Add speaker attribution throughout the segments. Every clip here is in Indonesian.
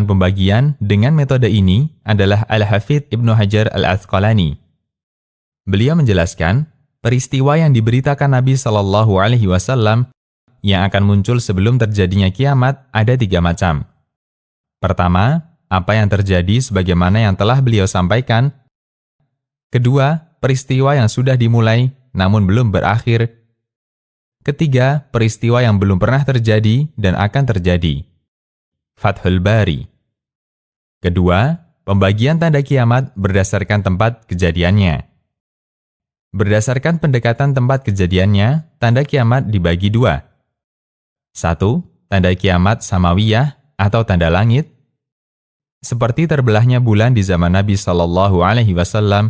Speaker 1: pembagian dengan metode ini adalah Al-Hafidz Ibnu Hajar Al-Asqalani. Beliau menjelaskan, peristiwa yang diberitakan Nabi Shallallahu Alaihi Wasallam yang akan muncul sebelum terjadinya kiamat ada 3 macam. Pertama, apa yang terjadi sebagaimana yang telah beliau sampaikan. Kedua, peristiwa yang sudah dimulai namun belum berakhir. Ketiga, peristiwa yang belum pernah terjadi dan akan terjadi. Fathul Bari. Kedua, pembagian tanda kiamat berdasarkan tempat kejadiannya. Berdasarkan pendekatan tempat kejadiannya, tanda kiamat dibagi 2. 1. Tanda kiamat samawiyah atau tanda langit. Seperti terbelahnya bulan di zaman Nabi Shallallahu Alaihi Wasallam,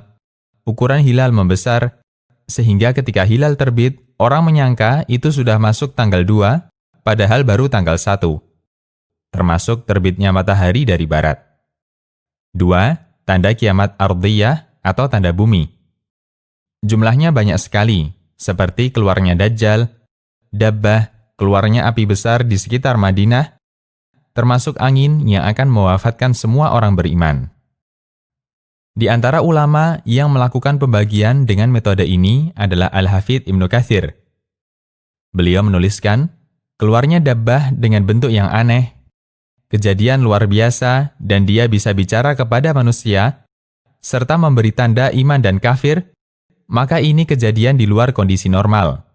Speaker 1: ukuran hilal membesar, sehingga ketika hilal terbit, orang menyangka itu sudah masuk tanggal 2, padahal baru tanggal 1. Termasuk terbitnya matahari dari barat. 2. Tanda kiamat ardiyah atau tanda bumi. Jumlahnya banyak sekali, seperti keluarnya Dajjal, Dabbah, keluarnya api besar di sekitar Madinah, termasuk angin yang akan mewafatkan semua orang beriman. Di antara ulama yang melakukan pembagian dengan metode ini adalah Al-Hafidz Ibnu Katsir. Beliau menuliskan, keluarnya Dabbah dengan bentuk yang aneh, kejadian luar biasa dan dia bisa bicara kepada manusia, serta memberi tanda iman dan kafir, maka ini kejadian di luar kondisi normal.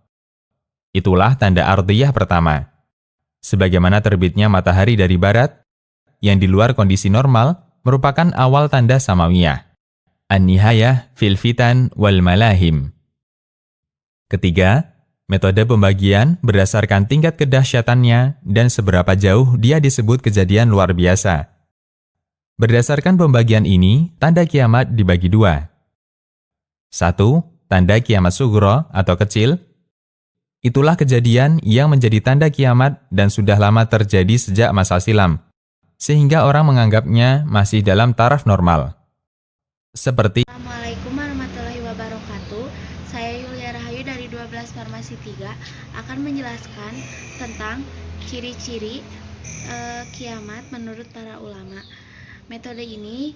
Speaker 1: Itulah tanda ardiyah pertama. Sebagaimana terbitnya matahari dari barat, yang di luar kondisi normal merupakan awal tanda samawiyah. An-Nihayah fil Fitan wal Malahim. Ketiga, metode pembagian berdasarkan tingkat kedahsyatannya dan seberapa jauh dia disebut kejadian luar biasa. Berdasarkan pembagian ini, tanda kiamat dibagi 2. 1. Tanda kiamat sugro atau kecil. Itulah kejadian yang menjadi tanda kiamat dan sudah lama terjadi sejak masa silam, sehingga orang menganggapnya masih dalam taraf normal. Seperti
Speaker 2: Assalamualaikum warahmatullahi wabarakatuh. Saya Yulia Rahayu dari 12 Farmasi 3 akan menjelaskan tentang ciri-ciri kiamat menurut para ulama. Metode ini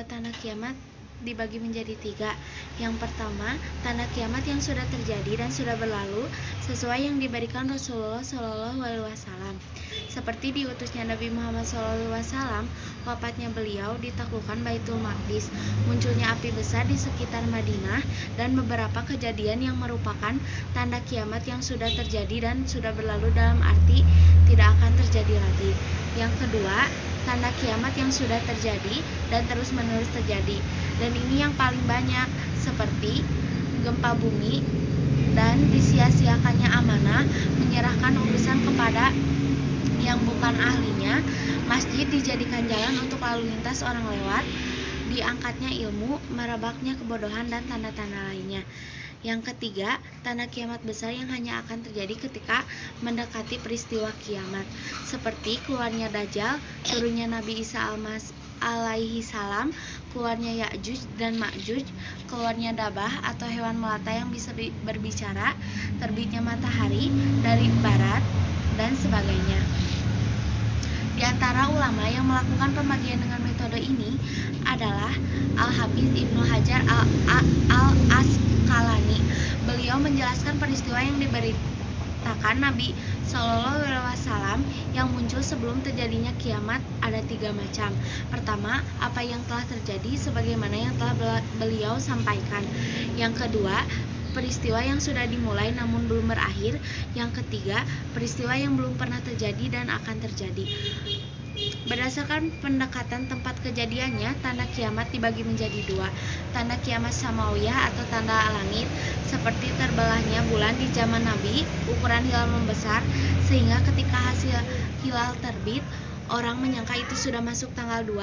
Speaker 2: tanda kiamat dibagi menjadi 3. Yang pertama, tanda kiamat yang sudah terjadi dan sudah berlalu sesuai yang diberikan Rasulullah Shallallahu Alaihi Wasallam. Seperti diutusnya Nabi Muhammad SAW, wafatnya beliau, ditaklukkan Baitul Maqdis, munculnya api besar di sekitar Madinah, dan beberapa kejadian yang merupakan tanda kiamat yang sudah terjadi dan sudah berlalu dalam arti tidak akan terjadi lagi. Yang kedua, tanda kiamat yang sudah terjadi dan terus-menerus terjadi, dan ini yang paling banyak, seperti gempa bumi dan disia-siakannya amanah, menyerahkan urusan kepada yang bukan ahlinya, masjid dijadikan jalan untuk lalu lintas orang lewat, diangkatnya ilmu, merebaknya kebodohan, dan tanda-tanda lainnya. Yang ketiga, tanda kiamat besar yang hanya akan terjadi ketika mendekati peristiwa kiamat, seperti keluarnya Dajjal, turunnya Nabi Isa alaihi salam, keluarnya Ya'juj dan Ma'juj, keluarnya Dabbah atau hewan melata yang bisa berbicara, terbitnya matahari dari barat, dan sebagainya. Di antara ulama yang melakukan pembagian dengan metode ini adalah Al-Hafidz Ibnu Hajar Al-Asqalani. Beliau menjelaskan peristiwa yang diberitakan Nabi Shallallahu Alaihi Wasallam yang muncul sebelum terjadinya kiamat ada 3 macam. Pertama, apa yang telah terjadi sebagaimana yang telah beliau sampaikan. Yang kedua, peristiwa yang sudah dimulai namun belum berakhir. Yang ketiga, peristiwa yang belum pernah terjadi dan akan terjadi. Berdasarkan pendekatan tempat kejadiannya, tanda kiamat dibagi menjadi 2. Tanda kiamat samawiyah atau tanda langit, seperti terbelahnya bulan di zaman Nabi, ukuran hilal membesar, sehingga ketika hasil hilal terbit, orang menyangka itu sudah masuk tanggal 2,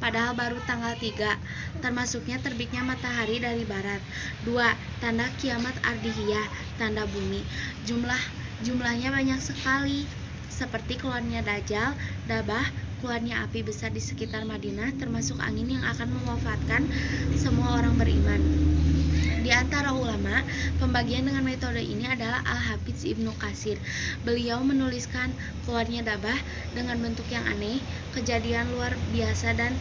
Speaker 2: padahal baru tanggal 3, termasuknya terbitnya matahari dari barat. 2. Tanda kiamat ardiyah, tanda bumi. Jumlahnya banyak sekali, seperti keluarnya Dajjal, Dabbah, keluarnya api besar di sekitar Madinah, termasuk angin yang akan mewafatkan semua orang beriman. Di antara ulama, pembagian dengan metode ini adalah Al-Hafidz Ibnu Katsir. Beliau menuliskan keluarnya dabah dengan bentuk yang aneh, kejadian luar biasa dan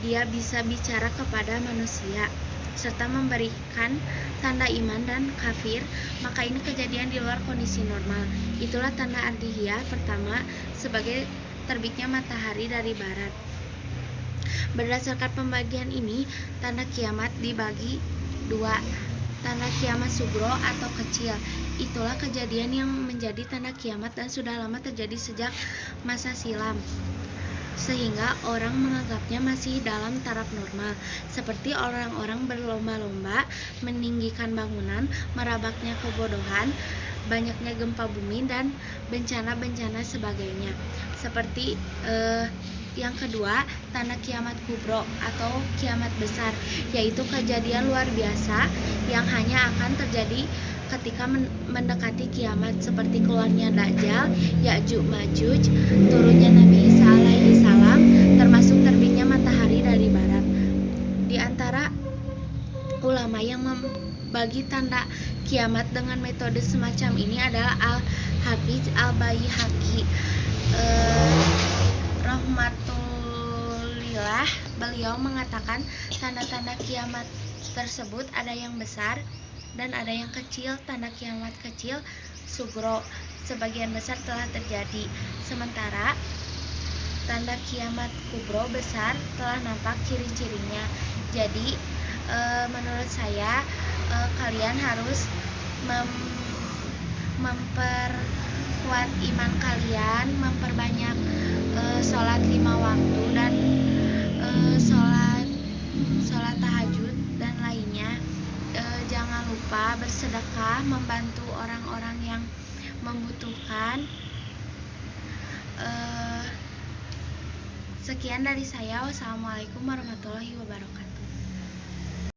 Speaker 2: dia bisa bicara kepada manusia serta memberikan tanda iman dan kafir, maka ini kejadian di luar kondisi normal. Itulah tanda ardhiyah pertama sebagai terbitnya matahari dari barat. Berdasarkan pembagian ini, tanda kiamat dibagi dua. Tanda kiamat sugro atau kecil, itulah kejadian yang menjadi tanda kiamat dan sudah lama terjadi sejak masa silam, sehingga orang menganggapnya masih dalam taraf normal, seperti orang-orang berlomba-lomba meninggikan bangunan, merabaknya kebodohan, banyaknya gempa bumi dan bencana-bencana sebagainya. Seperti yang kedua, tanda kiamat kubro atau kiamat besar, yaitu kejadian luar biasa yang hanya akan terjadi ketika mendekati kiamat, seperti keluarnya Dajjal, Ya'juj Ma'juj, turunnya Nabi Isa alaihi salam, termasuk terbitnya matahari dari barat. Di antara ulama yang membagi tanda kiamat dengan metode semacam ini adalah Al-Hafidz Al-Baihaqi rahmatulillah. Beliau mengatakan tanda-tanda kiamat tersebut ada yang besar dan ada yang kecil. Tanda kiamat kecil sugro, sebagian besar telah terjadi, sementara tanda kiamat kubro besar telah nampak ciri-cirinya. Jadi menurut saya kalian harus memperkuat iman kalian, memperbanyak sholat 5 waktu dan sholat tahajud dan lainnya. Jangan lupa bersedekah, membantu orang-orang yang membutuhkan. Sekian dari saya. Wassalamualaikum warahmatullahi wabarakatuh.